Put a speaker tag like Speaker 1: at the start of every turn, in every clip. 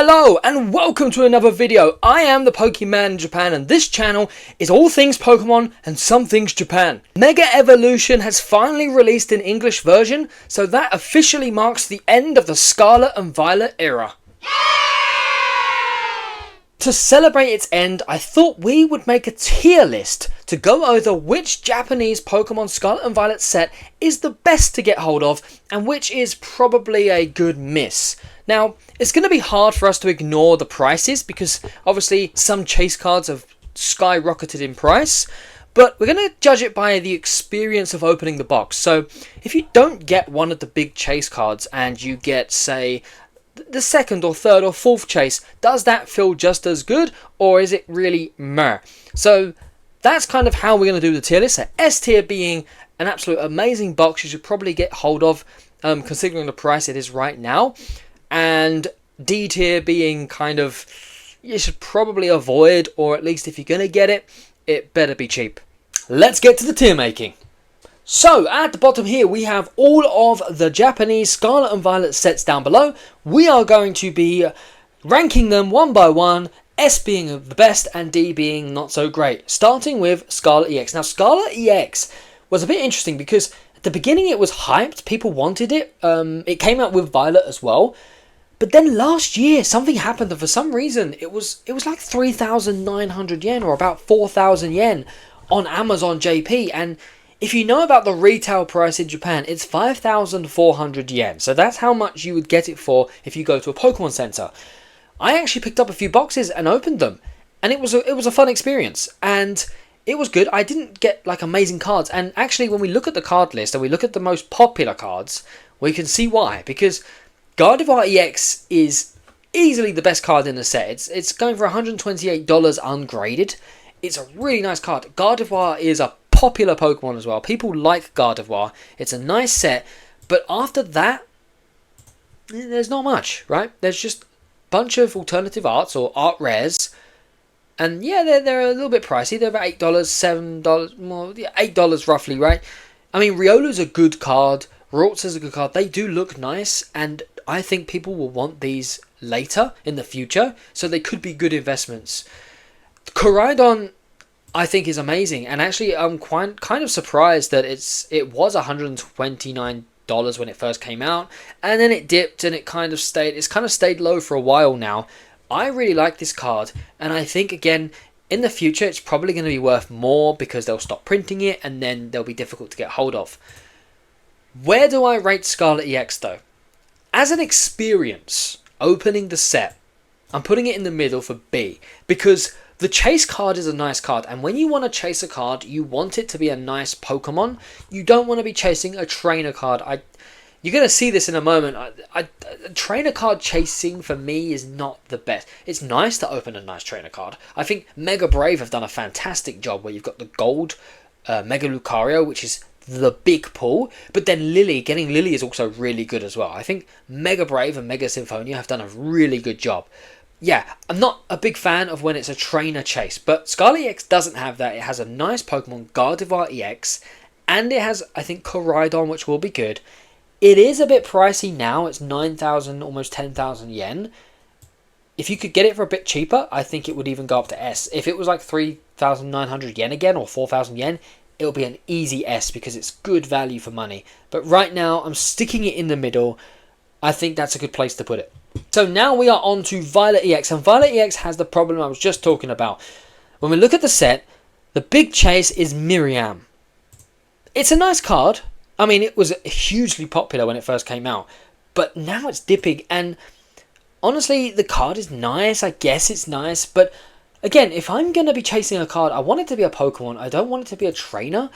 Speaker 1: Hello and welcome to another video. I am the Pokemon in Japan and this channel is all things Pokemon and some things Japan. Mega Evolution has finally released an English version, so that officially marks the end of the Scarlet and Violet era. To celebrate its end, I thought we would make a tier list to go over which Japanese Pokemon Scarlet and Violet set is the best to get hold of and which is probably a good miss. Now, it's going to be hard for us to ignore the prices because obviously some chase cards have skyrocketed in price, but we're going to judge it by the experience of opening the box. So if you don't get one of the big chase cards and you get, say, the second or third or fourth chase, does that feel just as good or is it really meh? So that's kind of how we're going to do the tier list. So S tier being an absolute amazing box you should probably get hold of considering the price it is right now. And D tier being kind of you should probably avoid, or at least if you're going to get it, it better be cheap. Let's get to the tier making. So at the bottom here we have all of the Japanese Scarlet and Violet sets down below. We are going to be ranking them one by one, S being the best and D being not so great. Starting with Scarlet EX. Now Scarlet EX was a bit interesting because at the beginning it was hyped, people wanted it. It came out with Violet as well. But then last year something happened and for some reason it was like 3,900 yen or about 4,000 yen on Amazon JP, and if you know about the retail price in Japan, it's 5,400 yen. So that's how much you would get it for if you go to a Pokemon Center. I actually picked up a few boxes and opened them, and it was a fun experience, and it was good. I didn't get like amazing cards, and actually when we look at the card list and we look at the most popular cards, we can see why. Because Gardevoir EX is easily the best card in the set. It's going for $128 ungraded. It's a really nice card. Gardevoir is a popular Pokemon as well. People like Gardevoir. It's a nice set, but after that, there's not much, right? There's just a bunch of alternative arts or art rares, and yeah, they're a little bit pricey. They're about $8, $7, more, yeah, $8 roughly, right? I mean, Riolu's a good card. Ralts a good card. They do look nice, and I think people will want these later in the future, so they could be good investments. Koraidon, I think, is amazing, and actually I'm kind of surprised that it was $129 when it first came out, and then it dipped and it's kind of stayed low for a while now. I really like this card, and I think again in the future it's probably going to be worth more because they'll stop printing it and then they'll be difficult to get hold of. Where do I rate Scarlet EX though? As an experience opening the set, I'm putting it in the middle for B, because the chase card is a nice card, and when you want to chase a card, you want it to be a nice Pokemon. You don't want to be chasing a trainer card. You're going to see this in a moment. A trainer card chasing for me is not the best. It's nice to open a nice trainer card. I think Mega Brave have done a fantastic job where you've got the gold Mega Lucario, which is the big pull, but then getting Lily is also really good as well. I think Mega Brave and Mega Symphonia have done a really good job. Yeah, I'm not a big fan of when it's a trainer chase, but Scarlet EX doesn't have that. It has a nice Pokemon, Gardevoir EX, and it has, I think, Koraidon, which will be good. It is a bit pricey now. It's 9,000, almost 10,000 yen. If you could get it for a bit cheaper, I think it would even go up to S. If it was like 3,900 yen again, or 4,000 yen, it'll be an easy S because it's good value for money. But right now, I'm sticking it in the middle. I think that's a good place to put it. So now we are on to Violet EX, and Violet EX has the problem I was just talking about. When we look at the set, the big chase is Miriam. It's a nice card. I mean, it was hugely popular when it first came out, but now it's dipping, and honestly, the card is nice. I guess it's nice, but again, if I'm going to be chasing a card, I want it to be a Pokemon. I don't want it to be a trainer.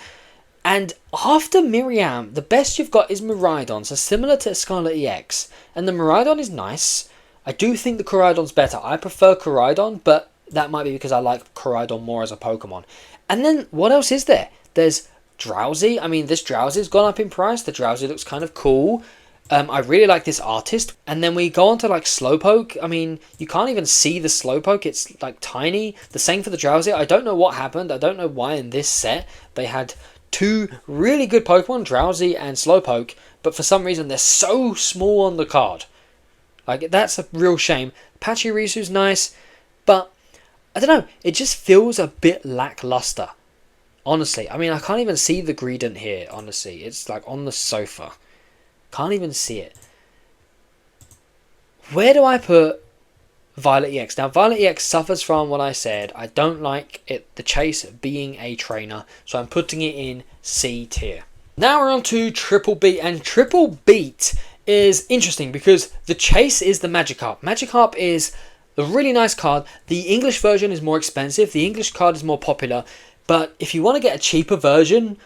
Speaker 1: And after Miriam, the best you've got is Miraidon, so similar to Scarlet EX. And the Miraidon is nice. I do think the Koraidon's better. I prefer Koraidon, but that might be because I like Koraidon more as a Pokemon. And then, what else is there? There's Drowsy. I mean, this Drowsy's gone up in price. The Drowsy looks kind of cool. I really like this artist. And then we go on to like Slowpoke. I mean, you can't even see the Slowpoke. It's like tiny. The same for the Drowsy. I don't know what happened. I don't know why in this set they had two really good Pokemon, Drowsy and Slowpoke, but for some reason they're so small on the card. Like, that's a real shame. Pachirisu's nice, but I don't know, it just feels a bit lackluster. Honestly, I mean, I can't even see the Greedent here, honestly. It's like on the sofa. Can't even see it. Where do I put Violet EX? Now, Violet EX suffers from what I said. I don't like the chase being a trainer, so I'm putting it in C tier. Now we're on to Triple Beat, and Triple Beat is interesting because the chase is the Magikarp. Magikarp is a really nice card. The English version is more expensive. The English card is more popular. But if you want to get a cheaper version,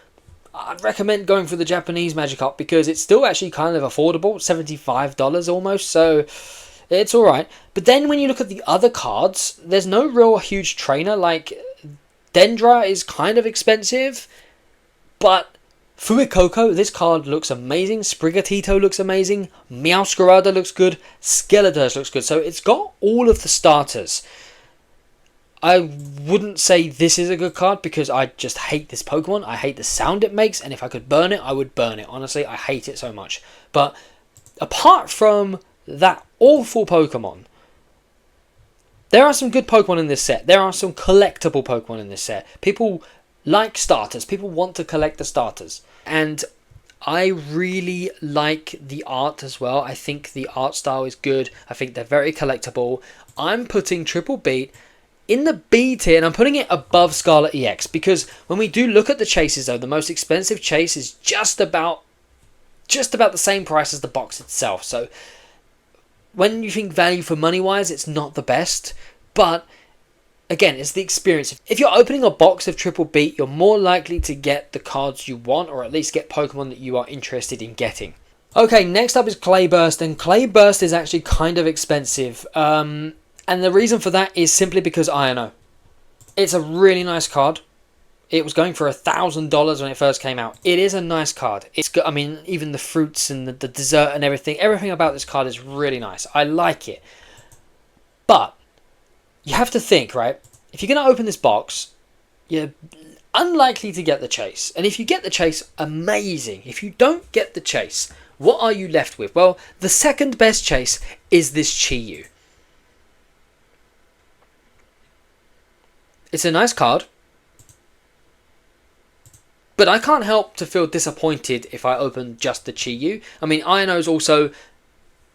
Speaker 1: I'd recommend going for the Japanese Magikarp because it's still actually kind of affordable, $75 almost, so it's alright. But then when you look at the other cards, there's no real huge trainer. Like, Dendra is kind of expensive, but Fuecoco, this card looks amazing. Sprigatito looks amazing. Meowscarada looks good. Skeletor's looks good. So it's got all of the starters. I wouldn't say this is a good card because I just hate this Pokemon. I hate the sound it makes, and if I could burn it, I would burn it. Honestly, I hate it so much. But apart from that awful Pokemon, there are some good Pokemon in this set. There are some collectible Pokemon in this set. People like starters. People want to collect the starters. And I really like the art as well. I think the art style is good. I think they're very collectible. I'm putting Triple Beat in the B tier, and I'm putting it above Scarlet EX because when we do look at the chases though, the most expensive chase is just about the same price as the box itself. So when you think value for money wise, it's not the best, but again, it's the experience. If you're opening a box of Triple Beat, you're more likely to get the cards you want, or at least get Pokemon that you are interested in getting. Okay, next up is Clayburst, and Clayburst is actually kind of expensive. And the reason for that is simply because Iono. It's a really nice card. It was going for $1,000 when it first came out. It is a nice card. It's got, I mean, even the fruits and the dessert and everything about this card is really nice. I like it. But you have to think, right? If you're going to open this box, you're unlikely to get the chase. And if you get the chase, amazing. If you don't get the chase, what are you left with? Well, the second best chase is this Chi-Yu. It's a nice card, but I can't help to feel disappointed if I open just the Chi-Yu. I mean, Iono is also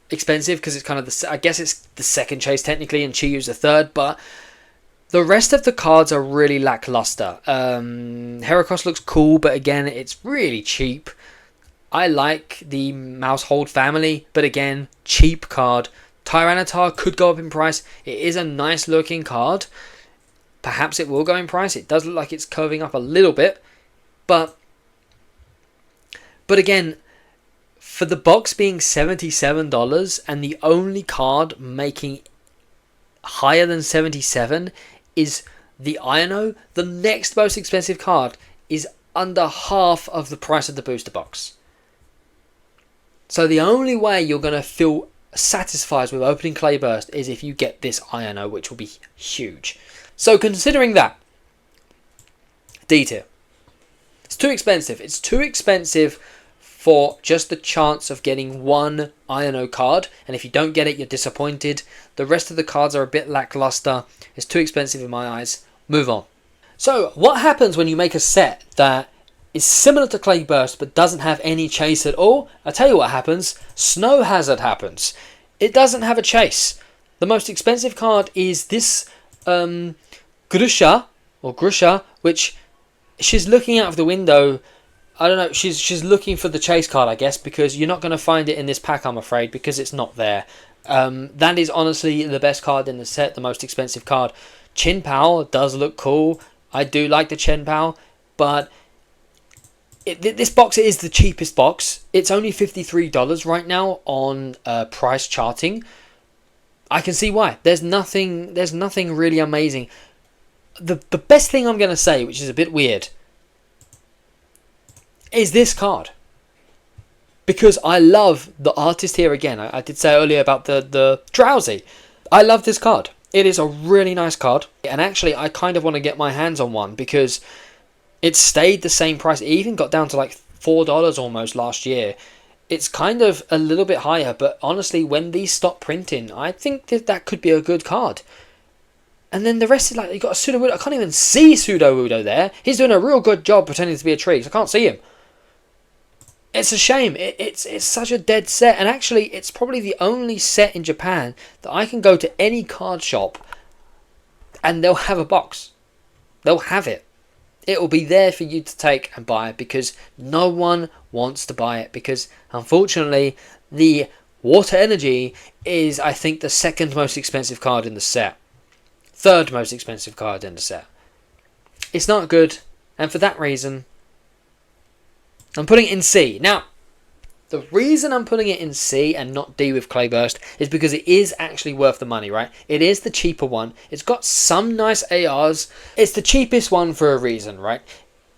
Speaker 1: expensive because it's kind of I guess it's the second chase technically, and Chi-Yu's the third, but the rest of the cards are really lackluster. Heracross looks cool, but again, it's really cheap. I like the Mousehold family, but again, cheap card. Tyranitar could go up in price. It is a nice looking card. Perhaps it will go in price. It does look like it's curving up a little bit. But again, for the box being $77 and the only card making higher than 77 is the Iono, the next most expensive card is under half of the price of the booster box. So the only way you're going to feel satisfied with opening Clayburst is if you get this Iono, which will be huge. So considering that, D tier. It's too expensive. It's too expensive for just the chance of getting one Iono card. And if you don't get it, you're disappointed. The rest of the cards are a bit lackluster. It's too expensive in my eyes. Move on. So what happens when you make a set that is similar to Clayburst but doesn't have any chase at all? I'll tell you what happens. Snow Hazard happens. It doesn't have a chase. The most expensive card is this Grusha, which she's looking out of the window. I don't know, she's looking for the chase card, I guess, because you're not going to find it in this pack, I'm afraid, because it's not there. That is honestly the best card in the set, the most expensive card. Chin-Pao does look cool. I do like the Chin-Pao, but this box is the cheapest box. It's only $53 right now on price charting. I can see why. There's nothing really amazing. The best thing I'm going to say, which is a bit weird, is this card. Because I love the artist here again. I did say earlier about the Drowsy. I love this card. It is a really nice card. And actually, I kind of want to get my hands on one because it stayed the same price. It even got down to like $4 almost last year. It's kind of a little bit higher, but honestly, when these stop printing, I think that could be a good card. And then the rest is like, you got a Sudowoodo. I can't even see Sudowoodo there. He's doing a real good job pretending to be a tree, so I can't see him. It's a shame. It's such a dead set. And actually, it's probably the only set in Japan that I can go to any card shop and they'll have a box. They'll have it. It will be there for you to take and buy because no one wants to buy it. Because, unfortunately, the Water Energy is, I think, the second most expensive card in the set. Third most expensive card in the set. It's not good. And for that reason, I'm putting it in C. Now, the reason I'm putting it in C and not D with Clayburst is because it is actually worth the money, right? It is the cheaper one. It's got some nice ARs. It's the cheapest one for a reason, right?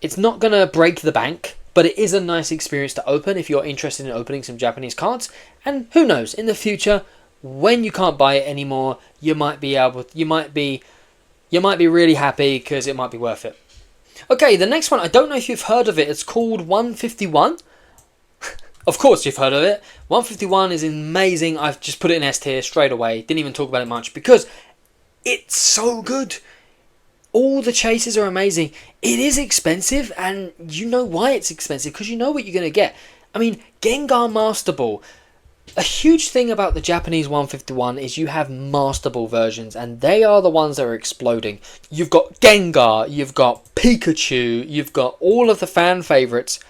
Speaker 1: It's not going to break the bank, but it is a nice experience to open if you're interested in opening some Japanese cards. And who knows, in the future, when you can't buy it anymore, you might be really happy because it might be worth it. Okay, the next one, I don't know if you've heard of it. It's called 151. Of course you've heard of it. 151 is amazing. I've just put it in S tier straight away. Didn't even talk about it much because it's so good. All the chases are amazing. It is expensive and you know why it's expensive because you know what you're going to get. I mean, Gengar Master Ball. A huge thing about the Japanese 151 is you have Master Ball versions and they are the ones that are exploding. You've got Gengar, you've got Pikachu, you've got all of the fan favourites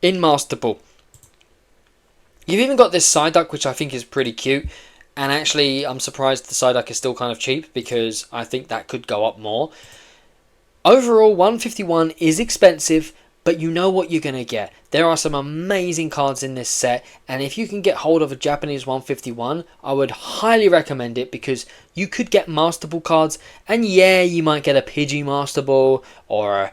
Speaker 1: in Master Ball. You've even got this Psyduck, which I think is pretty cute. And actually, I'm surprised the Psyduck is still kind of cheap because I think that could go up more. Overall, 151 is expensive, but you know what you're going to get. There are some amazing cards in this set, and if you can get hold of a Japanese 151, I would highly recommend it because you could get Master Ball cards, and yeah, you might get a Pidgey Master Ball, or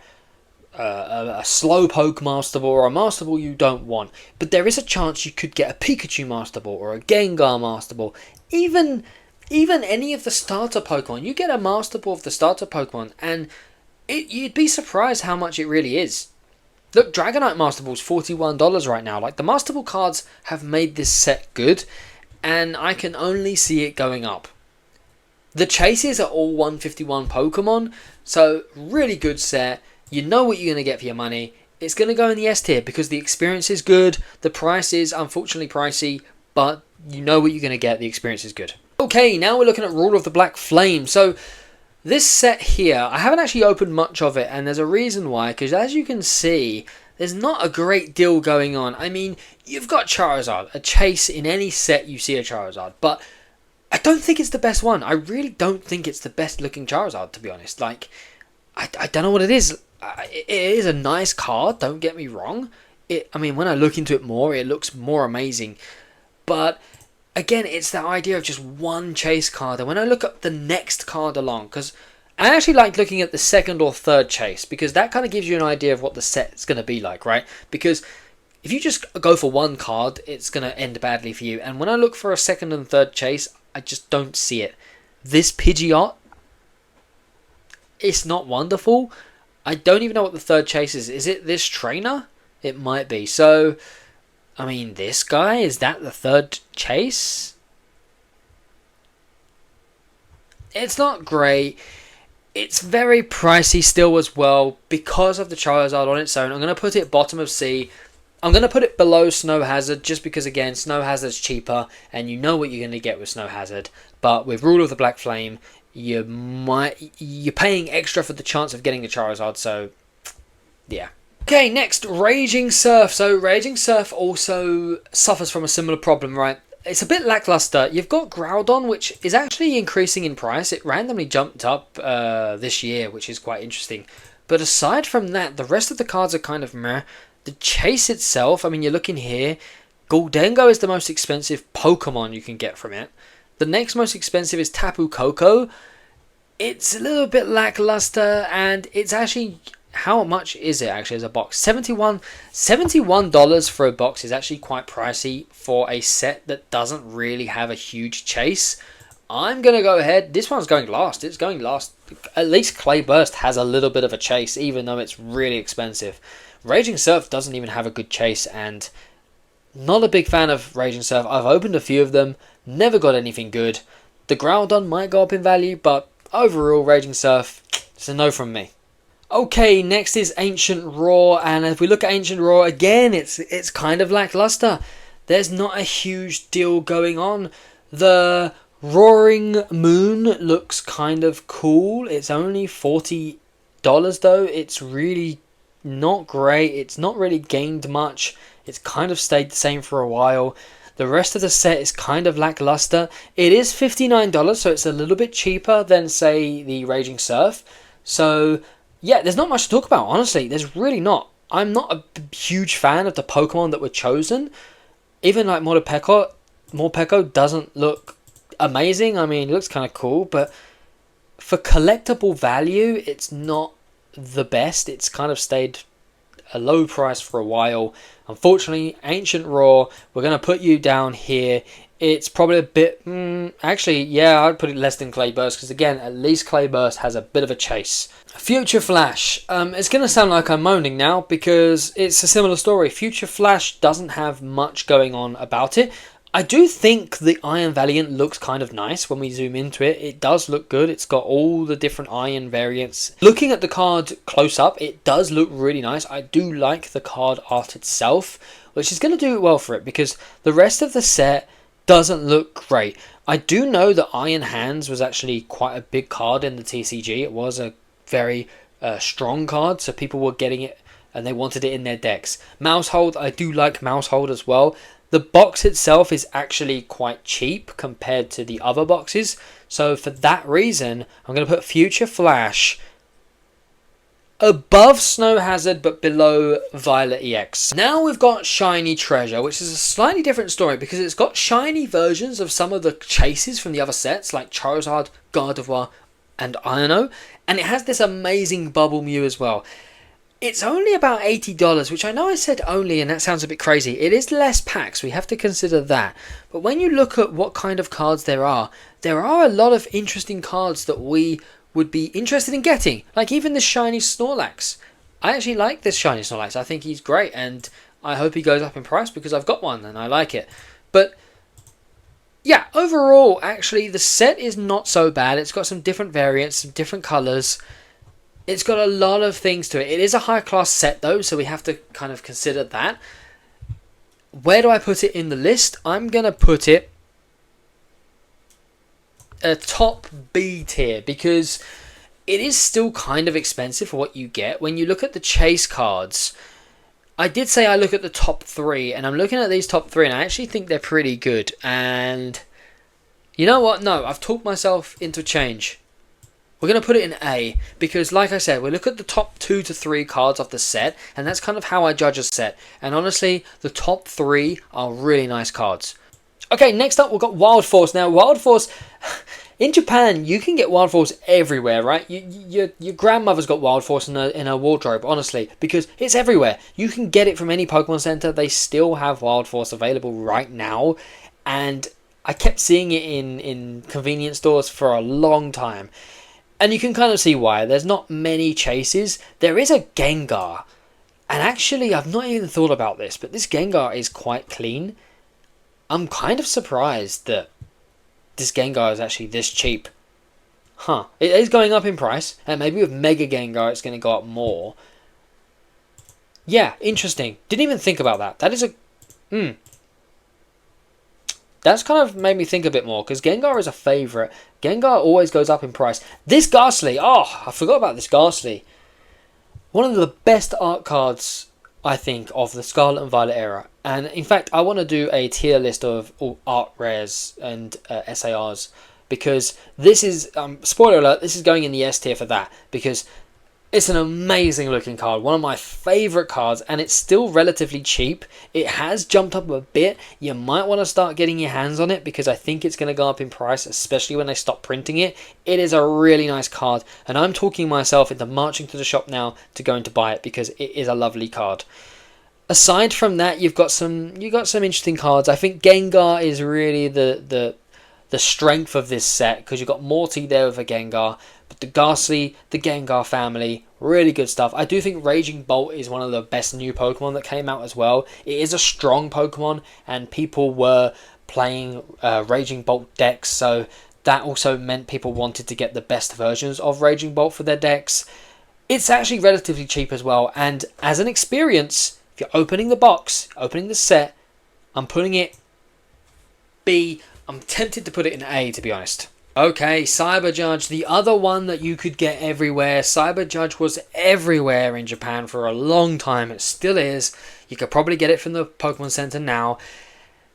Speaker 1: a Slowpoke Master Ball, or a Master Ball you don't want. But there is a chance you could get a Pikachu Master Ball, or a Gengar Master Ball, even any of the starter Pokemon. You get a Master Ball of the starter Pokemon, and you'd be surprised how much it really is. Look, Dragonite Master Ball's $41 right now. Like, the Master Ball cards have made this set good, and I can only see it going up. The chases are all 151 Pokemon, so really good set. You know what you're going to get for your money. It's going to go in the S tier because the experience is good. The price is unfortunately pricey, but you know what you're going to get. The experience is good. Okay, now we're looking at Rule of the Black Flame. So this set here, I haven't actually opened much of it, and there's a reason why, because as you can see, there's not a great deal going on. I mean, you've got Charizard, a chase in any set you see a Charizard, but I don't think it's the best one. I really don't think it's the best looking Charizard, to be honest. Like, I don't know what it is. It is a nice card, don't get me wrong. I mean, when I look into it more, it looks more amazing, but again, it's that idea of just one chase card. And when I look up the next card along, because I actually like looking at the second or third chase, because that kind of gives you an idea of what the set's going to be like, right? Because if you just go for one card, it's going to end badly for you. And when I look for a second and third chase, I just don't see it. This Pidgeot, it's not wonderful. I don't even know what the third chase is. Is it this trainer? It might be. So, I mean, this guy, is that the third chase? It's not great. It's very pricey still as well because of the Charizard on its own. I'm going to put it bottom of C. I'm going to put it below Snow Hazard just because, again, Snow Hazard's cheaper and you know what you're going to get with Snow Hazard. But with Rule of the Black Flame, you're paying extra for the chance of getting a Charizard, so yeah. Okay, next, Raging Surf. So Raging Surf also suffers from a similar problem, right? It's a bit lackluster. You've got Groudon, which is actually increasing in price. It randomly jumped up this year, which is quite interesting. But aside from that, the rest of the cards are kind of meh. The chase itself, I mean, you're looking here. Gholdengo is the most expensive Pokemon you can get from it. The next most expensive is Tapu Koko. It's a little bit lackluster, and it's actually... How much is it actually as a box? $71 for a box is actually quite pricey for a set that doesn't really have a huge chase. I'm going to go ahead. This one's going last. It's going last. At least Clay Burst has a little bit of a chase, even though it's really expensive. Raging Surf doesn't even have a good chase, and Not a big fan of Raging Surf. I've opened a few of them, never got anything good. The Groudon might go up in value, but overall, Raging Surf, it's a no from me. Okay, next is Ancient Roar, and if we look at Ancient Roar, again, it's kind of lackluster. There's not a huge deal going on. The Roaring Moon looks kind of cool. It's only $40 though. It's really not great. It's not really gained much. It's kind of stayed the same for a while. The rest of the set is kind of lackluster. It is $59, so it's a little bit cheaper than, say, the Raging Surf. So, yeah, there's not much to talk about, honestly. There's really not. I'm not a huge fan of the Pokemon that were chosen. Even like Morpeko doesn't look amazing. I mean, it looks kind of cool, but for collectible value, it's not the best. It's kind of stayed a low price for a while. Unfortunately, Ancient Roar, we're going to put you down here. It's probably a bit... actually, yeah, I'd put it less than Clayburst, because again, at least Clayburst has a bit of a chase. Future Flash. It's going to sound like I'm moaning now, because it's a similar story. Future Flash doesn't have much going on about it. I do think the Iron Valiant looks kind of nice when we zoom into it. It does look good. It's got all the different Iron variants. Looking at the card close up, it does look really nice. I do like the card art itself, which is going to do well for it because the rest of the set doesn't look great. I do know that Iron Hands was actually quite a big card in the TCG. It was a very strong card, so people were getting it and they wanted it in their decks. Mousehold, I do like Mousehold as well. The box itself is actually quite cheap compared to the other boxes. So for that reason, I'm going to put Future Flash above Snow Hazard but below Violet EX. Now we've got Shiny Treasure, which is a slightly different story because it's got shiny versions of some of the chases from the other sets like Charizard, Gardevoir and Iono. And it has this amazing Bubble Mew as well. It's only about $80, which I know I said only, and that sounds a bit crazy. It is less packs, we have to consider that. But when you look at what kind of cards there are a lot of interesting cards that we would be interested in getting. Like even the Shiny Snorlax. I actually like this Shiny Snorlax. I think he's great, and I hope he goes up in price because I've got one and I like it. But yeah, overall, actually, the set is not so bad. It's got some different variants, some different colours. It's got a lot of things to it. It is a high class set though, so we have to kind of consider that. Where do I put it in the list? I'm going to put it a top B tier because it is still kind of expensive for what you get. When you look at the chase cards, I did say I look at the top 3, and I'm looking at these top 3 and I actually think they're pretty good. And you know what? No, I've talked myself into change. We're going to put it in A because, like I said, we look at the top 2 to 3 cards of the set, and that's kind of how I judge a set. And honestly, the top 3 are really nice cards. Okay, next up we've got Wild Force. Now, Wild Force, in Japan, you can get Wild Force everywhere, right? Your grandmother's got Wild Force in her wardrobe, honestly, because it's everywhere. You can get it from any Pokemon Center. They still have Wild Force available right now, and I kept seeing it in convenience stores for a long time. And you can kind of see why. There's not many chases. There is a Gengar. And actually, I've not even thought about this, but this Gengar is quite clean. I'm kind of surprised that this Gengar is actually this cheap. Huh. It is going up in price. And maybe with Mega Gengar, it's going to go up more. Yeah, interesting. Didn't even think about that. That is a... That's kind of made me think a bit more, because Gengar is a favourite. Gengar always goes up in price. This Ghastly! Oh, I forgot about this Ghastly. One of the best art cards, I think, of the Scarlet and Violet era. And in fact, I want to do a tier list of all art rares and SARs. Because this is, spoiler alert, this is going in the S tier for that. Because it's an amazing looking card, one of my favourite cards, and it's still relatively cheap. It has jumped up a bit. You might want to start getting your hands on it because I think it's going to go up in price, especially when they stop printing it. It is a really nice card, and I'm talking myself into marching to the shop now to going to buy it because it is a lovely card. Aside from that, you've got some interesting cards. I think Gengar is really the the strength of this set, because you've got Morty there with a Gengar, but the Ghastly, the Gengar family, really good stuff. I do think Raging Bolt is one of the best new Pokemon that came out as well. It is a strong Pokemon, and people were playing Raging Bolt decks, so that also meant people wanted to get the best versions of Raging Bolt for their decks. It's actually relatively cheap as well, and as an experience, if you're opening the box, opening the set, I'm putting it B. I'm tempted to put it in A, to be honest. Okay, Cyber Judge, the other one that you could get everywhere. Cyber Judge was everywhere in Japan for a long time. It still is. You could probably get it from the Pokemon Center now.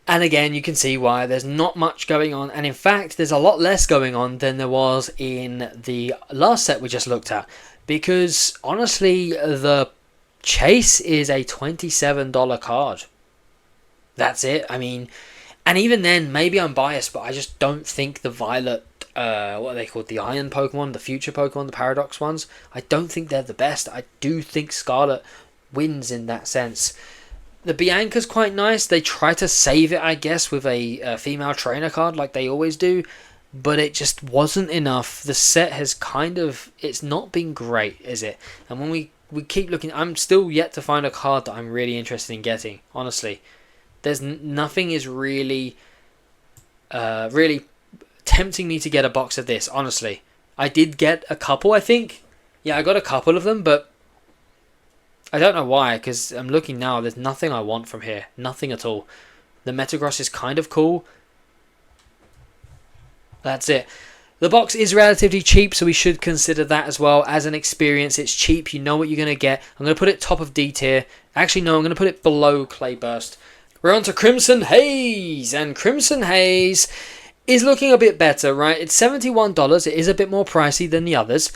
Speaker 1: And again, you can see why. There's not much going on. And in fact, there's a lot less going on than there was in the last set we just looked at. Because, honestly, the Chase is a $27 card. That's it. I mean, and even then, maybe I'm biased, but I just don't think the Violet, what are they called? The Iron Pokemon, the Future Pokemon, the Paradox ones. I don't think they're the best. I do think Scarlet wins in that sense. The Bianca's quite nice. They try to save it, I guess, with a female trainer card like they always do. But it just wasn't enough. The set has it's not been great, is it? And when we keep looking, I'm still yet to find a card that I'm really interested in getting, honestly. There's nothing is really tempting me to get a box of this, honestly. I did get a couple, I think. Yeah, I got a couple of them, but I don't know why, because I'm looking now, there's nothing I want from here. Nothing at all. The Metagross is kind of cool. That's it. The box is relatively cheap, so we should consider that as well. As an experience, it's cheap. You know what you're going to get. I'm going to put it top of D tier. Actually, no, I'm going to put it below Clay Burst. We're on to Crimson Haze, and Crimson Haze is looking a bit better, right? It's $71. It is a bit more pricey than the others,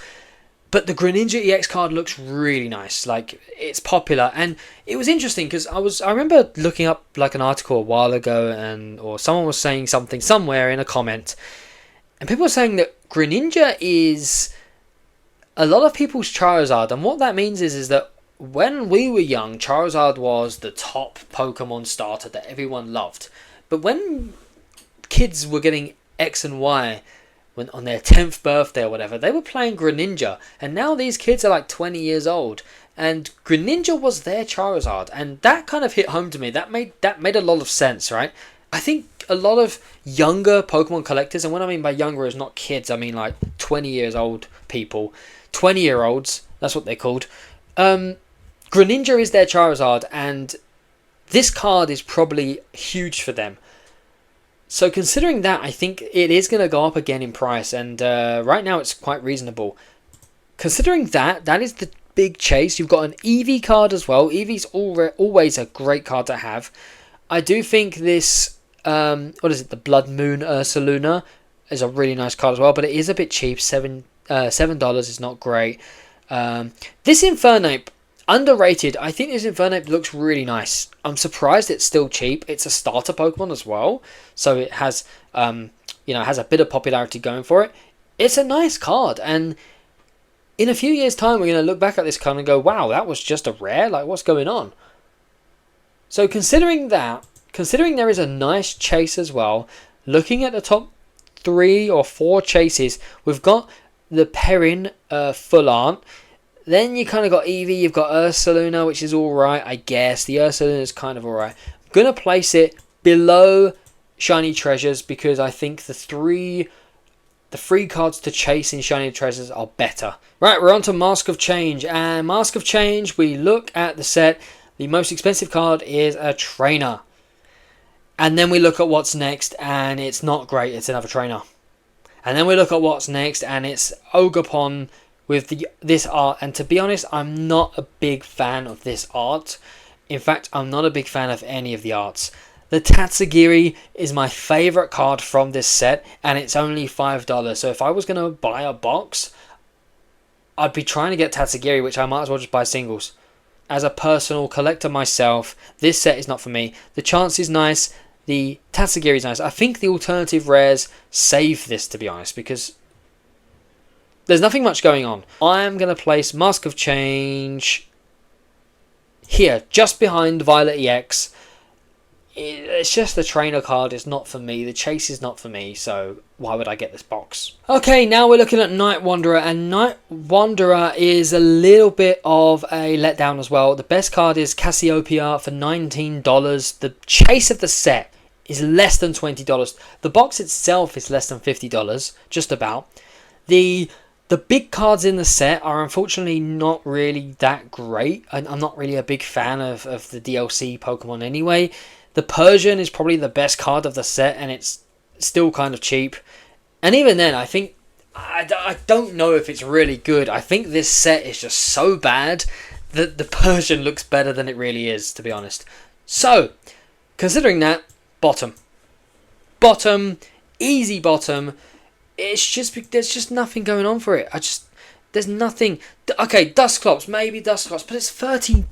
Speaker 1: but the Greninja EX card looks really nice. Like, it's popular, and it was interesting because I remember looking up like an article a while ago, or someone was saying something somewhere in a comment, and people were saying that Greninja is a lot of people's Charizard, and what that means is that when we were young, Charizard was the top Pokemon starter that everyone loved. But when kids were getting X and Y, when on their 10th birthday or whatever, they were playing Greninja. And now these kids are like 20 years old. And Greninja was their Charizard. And that kind of hit home to me. That made a lot of sense, right? I think a lot of younger Pokemon collectors, and what I mean by younger is not kids, I mean like 20 years old people. 20-year-olds, that's what they're called. Greninja is their Charizard, and this card is probably huge for them. So considering that, I think it is going to go up again in price, and right now it's quite reasonable. Considering that is the big chase. You've got an Eevee card as well. Eevee's always a great card to have. I do think this, what is it, the Blood Moon Ursaluna is a really nice card as well, but it is a bit cheap. $7 is not great. This Infernape, underrated. I think this Infernape looks really nice. I'm surprised it's still cheap. It's a starter Pokemon as well, so it has, has a bit of popularity going for it. It's a nice card, and in a few years' time, we're going to look back at this card and go, "Wow, that was just a rare. Like, what's going on?" So considering there is a nice chase as well. Looking at the top 3 or 4 chases, we've got the Perrin full art. Then you kind of got Eevee, you've got Ursaluna, which is alright, I guess. The Ursaluna is kind of alright. I'm going to place it below Shiny Treasures because I think the free cards to chase in Shiny Treasures are better. Right, we're on to Mask of Change. And Mask of Change, we look at the set. The most expensive card is a Trainer. And then we look at what's next, and it's not great. It's another Trainer. And then we look at what's next, and it's Ogerpon with this art. And to be honest, I'm not a big fan of this art. In fact, I'm not a big fan of any of the arts. The Tatsugiri is my favourite card from this set, and it's only $5. So if I was going to buy a box, I'd be trying to get Tatsugiri, which I might as well just buy singles. As a personal collector myself, this set is not for me. The Chance is nice. The Tatsugiri is nice. I think the alternative rares save this, to be honest, because there's nothing much going on. I'm going to place Mask of Change here, just behind Violet EX. it's just the trainer card. It's not for me. The chase is not for me, so why would I get this box? Okay, now we're looking at Night Wanderer, and Night Wanderer is a little bit of a letdown as well. The best card is Cassiopeia for $19. The chase of the set is less than $20. The box itself is less than $50, just about. The big cards in the set are unfortunately not really that great. I'm not really a big fan of the DLC Pokemon anyway. The Persian is probably the best card of the set, and it's still kind of cheap. And even then, I think... I don't know if it's really good. I think this set is just so bad that the Persian looks better than it really is, to be honest. So, considering that, bottom. Bottom. Easy bottom. It's just... There's just nothing going on for it. There's nothing... Okay, Dusclops. Maybe Dusclops. But it's 30...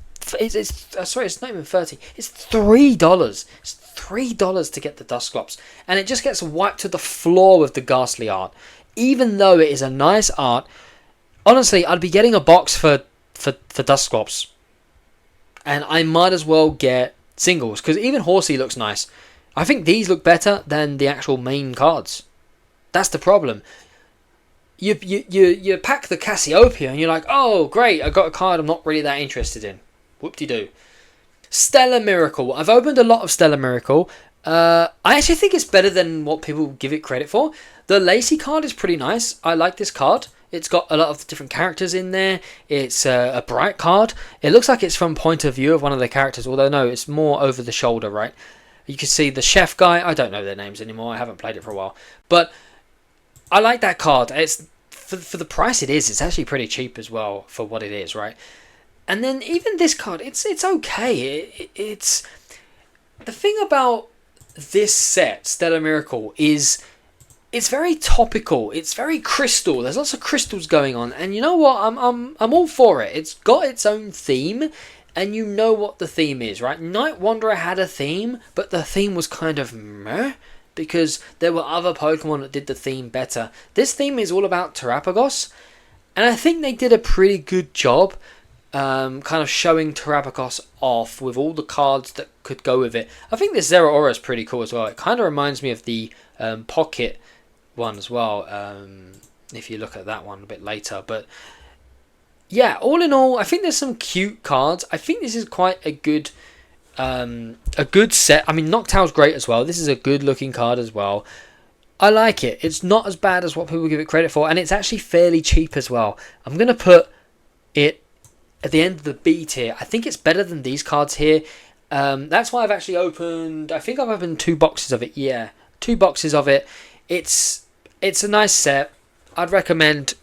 Speaker 1: sorry, it's not even 30. It's $3. It's $3 to get the Dusclops, and it just gets wiped to the floor with the ghastly art. Even though it is a nice art, honestly, I'd be getting a box for Dusclops, and I might as well get singles because even Horsey looks nice. I think these look better than the actual main cards. That's the problem. You pack the Cassiopeia and you're like, oh great, I got a card I'm not really that interested in. Whoop-de-doo. Stellar Miracle. I've opened a lot of Stellar Miracle. I actually think it's better than what people give it credit for. The Lacey card is pretty nice. I like this card. It's got a lot of different characters in there. It's a bright card. It looks like it's from point of view of one of the characters, although no, it's more over the shoulder, right? You can see the chef guy. I don't know their names anymore. I haven't played it for a while. But I like that card. It's for the price it is. It's actually pretty cheap as well for what it is, right? And then even this card, it's okay. It's the thing about this set, Stellar Miracle, is it's very topical. It's very crystal. There's lots of crystals going on, and you know what? I'm all for it. It's got its own theme, and you know what the theme is, right? Night Wanderer had a theme, but the theme was kind of meh, because there were other Pokemon that did the theme better. This theme is all about Terapagos, and I think they did a pretty good job kind of showing Terapagos off with all the cards that could go with it. I think this Zeraora is pretty cool as well. It kind of reminds me of the Pocket one as well, if you look at that one a bit later. But yeah, all in all, I think there's some cute cards. I think this is quite a good set. I mean, Noctowl's great as well. This is a good looking card as well. I like it. It's not as bad as what people give it credit for, and it's actually fairly cheap as well. I'm going to put it at the end of the B tier. I think it's better than these cards here. That's why I've actually opened... I think I've opened 2 boxes of it. Yeah, 2 boxes of it. It's a nice set. I'd recommend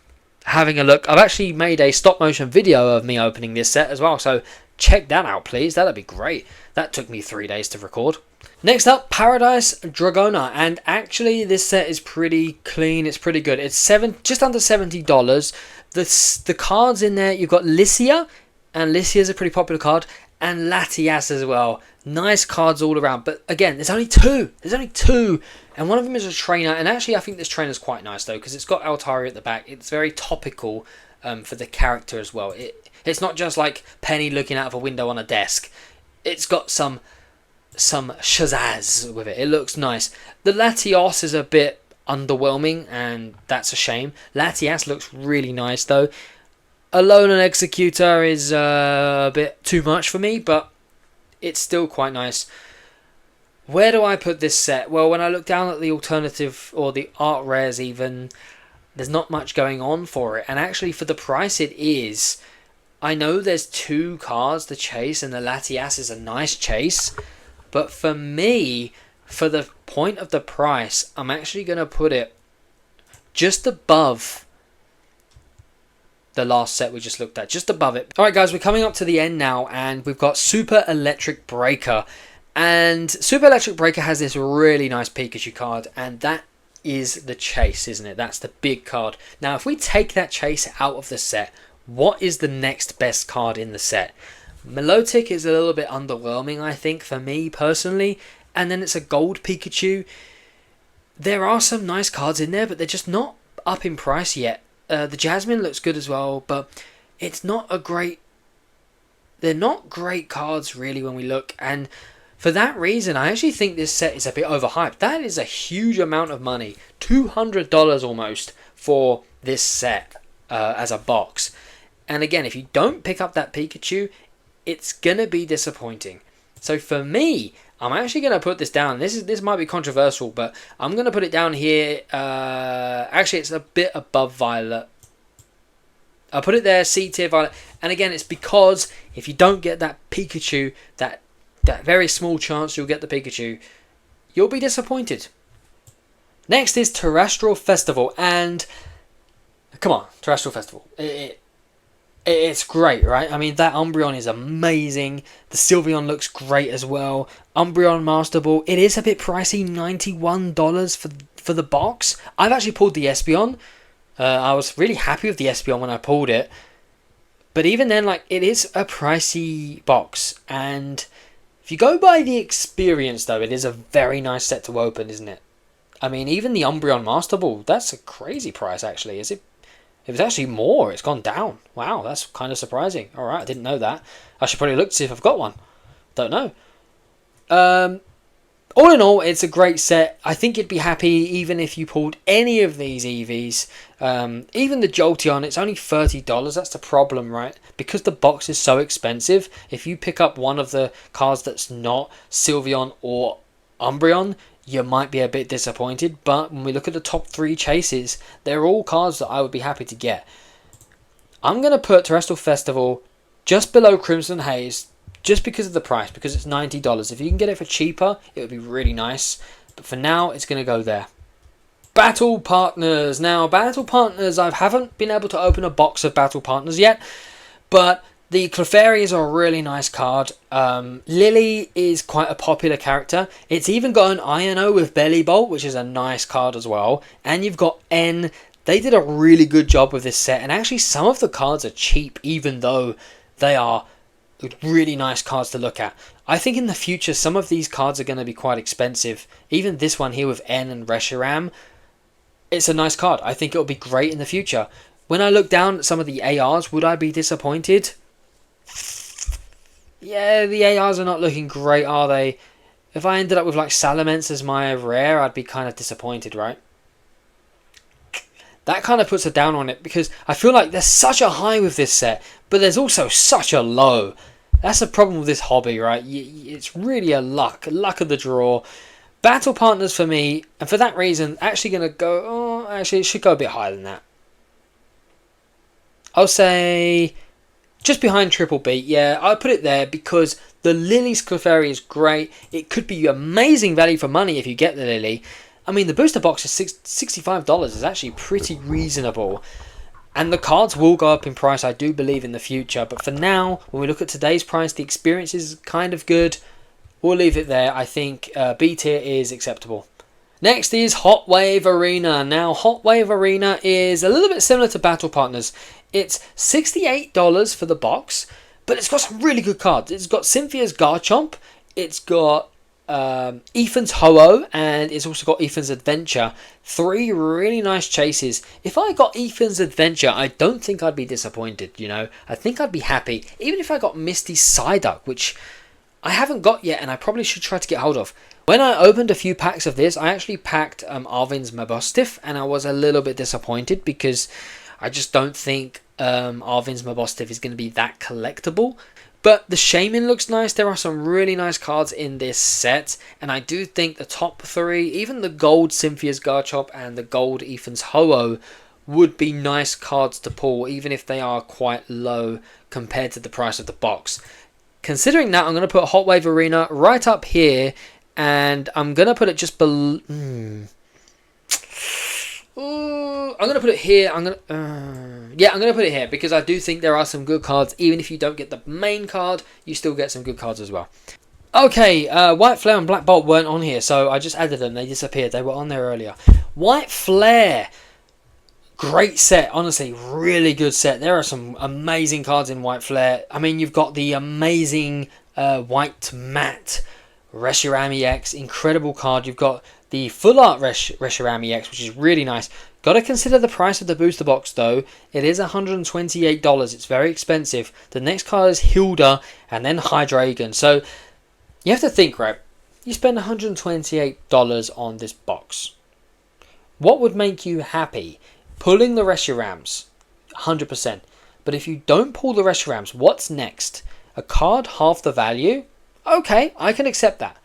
Speaker 1: having a look. I've actually made a stop motion video of me opening this set as well, so check that out, please. That'd be great. That took me 3 days to record. Next up, Paradise Dragona, and actually this set is pretty clean. It's pretty good. It's just under $70. The cards in there, you've got Lycia, and Lycia's a pretty popular card, and Latias as well. Nice cards all around, but again, there's only 2. There's only 2, and one of them is a trainer, and actually I think this trainer's quite nice though, because it's got Altari at the back. It's very topical for the character as well. It's not just like Penny looking out of a window on a desk. It's got some shazazz with it. It looks nice. The Latios is a bit underwhelming, and that's a shame. Latias looks really nice though. Alone and Executor is a bit too much for me, but it's still quite nice. Where do I put this set? Well, when I look down at the alternative or the art rares even, there's not much going on for it. And actually for the price it is, I know there's 2 cards to chase, and the Latias is a nice chase, but for me, for the point of the price, I'm actually going to put it just above the last set we just looked at, just above it. Alright guys, we're coming up to the end now, and we've got Super Electric Breaker. And Super Electric Breaker has this really nice Pikachu card, and that is the chase, isn't it? That's the big card. Now, if we take that chase out of the set, what is the next best card in the set? Milotic is a little bit underwhelming, I think, for me personally. And then it's a gold Pikachu. There are some nice cards in there, but they're just not up in price yet. The Jasmine looks good as well, but it's not a great... They're not great cards, really, when we look. And For that reason, I actually think this set is a bit overhyped. That is a huge amount of money. $200 almost for this set as a box. And again, if you don't pick up that Pikachu, it's going to be disappointing. So for me, I'm actually going to put this down. This might be controversial, but I'm going to put it down here. Actually, it's a bit above Violet. I'll put it there, C tier Violet. And again, it's because if you don't get that Pikachu, that very small chance you'll get the Pikachu, you'll be disappointed. Next is Terastal Festival. And come on, Terastal Festival. It's great, right? I mean, that Umbreon is amazing. The Sylveon looks great as well. Umbreon Master Ball. It is a bit pricey, $91 for the box. I've actually pulled the Espeon. I was really happy with the Espeon when I pulled it. But even then, like, it is a pricey box. And if you go by the experience, though, it is a very nice set to open, isn't it? I mean, even the Umbreon Master Ball, that's a crazy price, actually. Is it? It was actually more. It's gone down. Wow, that's kind of surprising. Alright, I didn't know that. I should probably look to see if I've got one. Don't know. All in all, it's a great set. I think you'd be happy even if you pulled any of these EVs. Even the Jolteon, it's only $30. That's the problem, right? Because the box is so expensive, if you pick up one of the cards that's not Sylveon or Umbreon, you might be a bit disappointed, but when we look at the top 3 chases, they're all cards that I would be happy to get. I'm going to put Terastal Festival just below Crimson Haze, just because of the price, because it's $90. If you can get it for cheaper, it would be really nice. But for now, it's going to go there. Battle Partners. Now, Battle Partners, I haven't been able to open a box of Battle Partners yet, but the Clefairy is a really nice card. Lily is quite a popular character. It's even got an INO with Belly Bolt, which is a nice card as well. And you've got N. They did a really good job with this set. And actually, some of the cards are cheap, even though they are really nice cards to look at. I think in the future, some of these cards are going to be quite expensive. Even this one here with N and Reshiram, it's a nice card. I think it'll be great in the future. When I look down at some of the ARs, would I be disappointed? Yeah, the ARs are not looking great, are they? If I ended up with like Salamence as my rare, I'd be kind of disappointed, right? That kind of puts a down on it, because I feel like there's such a high with this set, but there's also such a low. That's the problem with this hobby, right? It's really a luck of the draw. Battle Partners for me, and for that reason, actually going to go... Oh, actually, it should go a bit higher than that. I'll say just behind Triplet Beat. Yeah, I'll put it there because the Lily's Clefairy is great. It could be amazing value for money if you get the Lily. I mean, the booster box is $65. Is actually pretty reasonable. And the cards will go up in price, I do believe, in the future. But for now, when we look at today's price, the experience is kind of good. We'll leave it there. I think B tier is acceptable. Next is Hotwave Arena. Now, Hotwave Arena is a little bit similar to Battle Partners. It's $68 for the box, but it's got some really good cards. It's got Cynthia's Garchomp. It's got Ethan's Ho-Oh, and it's also got Ethan's Adventure. 3 really nice chases. If I got Ethan's Adventure, I don't think I'd be disappointed, you know. I think I'd be happy. Even if I got Misty's Psyduck, which I haven't got yet, and I probably should try to get hold of. When I opened a few packs of this, I actually packed Arvin's Mabostiff, and I was a little bit disappointed because I just don't think Arvin's Mabostiff is going to be that collectible. But the Shaman looks nice. There are some really nice cards in this set, and I do think the top 3, even the gold Cynthia's Garchomp and the gold Ethan's Ho-Oh, would be nice cards to pull, even if they are quite low compared to the price of the box. Considering that, I'm going to put Hotwave Arena right up here, and I'm going to put it just below... I'm going to put it here. I'm going to put it here because I do think there are some good cards. Even if you don't get the main card, you still get some good cards as well. Okay, White Flare and Black Bolt weren't on here, so I just added them. They disappeared. They were on there earlier. White Flare. Great set. Honestly, really good set. There are some amazing cards in White Flare. I mean, you've got the amazing White Matte Reshiram EX. Incredible card. You've got the Full Art Reshiram EX, which is really nice. Got to consider the price of the booster box, though. It is $128. It's very expensive. The next card is Hilda and then Hydreigon. So, You have to think, right? You spend $128 on this box. What would make you happy? Pulling the Reshirams, 100%. But if you don't pull the Reshirams, what's next? A card half the value? Okay, I can accept that.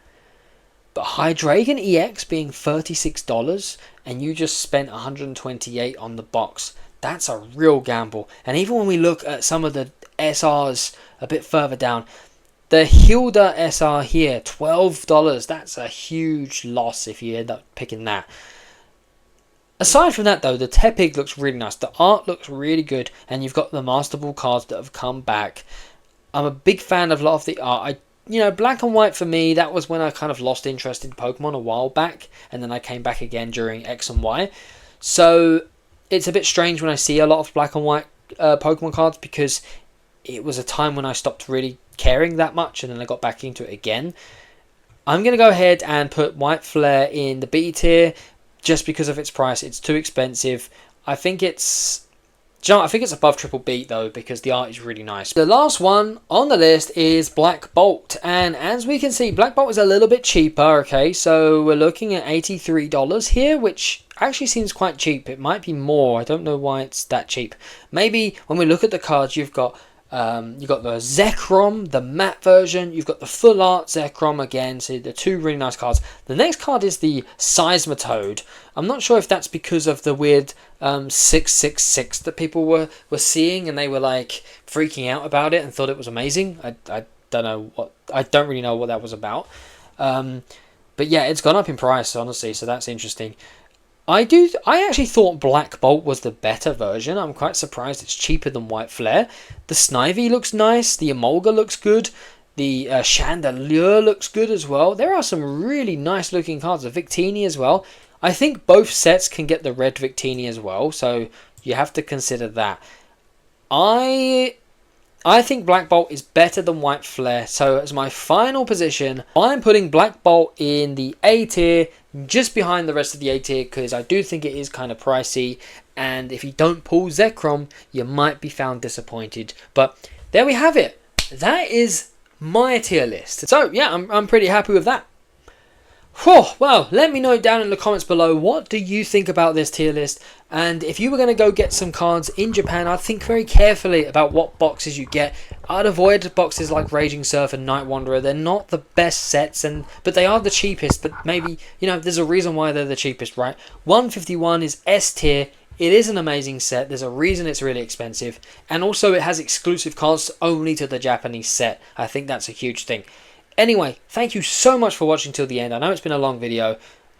Speaker 1: But Hydreigon EX being $36 and you just spent $128 on the box, that's a real gamble. And even when we look at some of the SRs a bit further down, the Hilda SR here, $12, that's a huge loss if you end up picking that. Aside from that though, the Tepig looks really nice, the art looks really good, and you've got the Master Ball cards that have come back. I'm a big fan of a lot of the art. Black and white for me, that was when I kind of lost interest in Pokemon a while back, and then I came back again during X and Y. So it's a bit strange when I see a lot of black and white Pokemon cards, because it was a time when I stopped really caring that much, and then I got back into it again. I'm going to go ahead and put White Flare in the B tier, just because of its price. It's too expensive. I think it's above Triplet Beat though, because the art is really nice. The last one on the list is Black Bolt, and as we can see, Black Bolt is a little bit cheaper. Okay, so we're looking at $83 here, which actually seems quite cheap. It might be more. I don't know why it's that cheap. Maybe when we look at the cards, you've got the Zekrom, the matte version. You've got the full art Zekrom again. So the two really nice cards. The next card is the Seismitoad. I'm not sure if that's because of the weird 666 that people were seeing, and they were like freaking out about it and thought it was amazing. I don't really know what that was about. But yeah, it's gone up in price, honestly, so that's interesting. I actually thought Black Bolt was the better version. I'm quite surprised it's cheaper than White Flare. The Snivy looks nice. The Emolga looks good. The Chandelier looks good as well. There are some really nice looking cards. The Victini as well. I think both sets can get the red Victini as well, so you have to consider that. I think Black Bolt is better than White Flare, so as my final position, I'm putting Black Bolt in the A tier, just behind the rest of the A tier, because I do think it is kind of pricey, and if you don't pull Zekrom, you might be found disappointed. But there we have it. That is my tier list. So yeah, I'm pretty happy with that. Whew, well, let me know down in the comments below, what do you think about this tier list? And if you were going to go get some cards in Japan, I'd think very carefully about what boxes you get. I'd avoid boxes like Raging Surf and Night Wanderer. They're not the best sets, but they are the cheapest. But maybe, there's a reason why they're the cheapest, right? 151 is S tier. It is an amazing set. There's a reason it's really expensive. And also it has exclusive cards only to the Japanese set. I think that's a huge thing. Anyway, thank you so much for watching till the end. I know it's been a long video.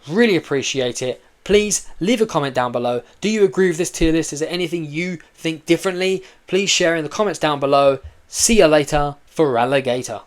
Speaker 1: Really appreciate it. Please leave a comment down below. Do you agree with this tier list? Is there anything you think differently? Please share in the comments down below. See you later, for Alligator.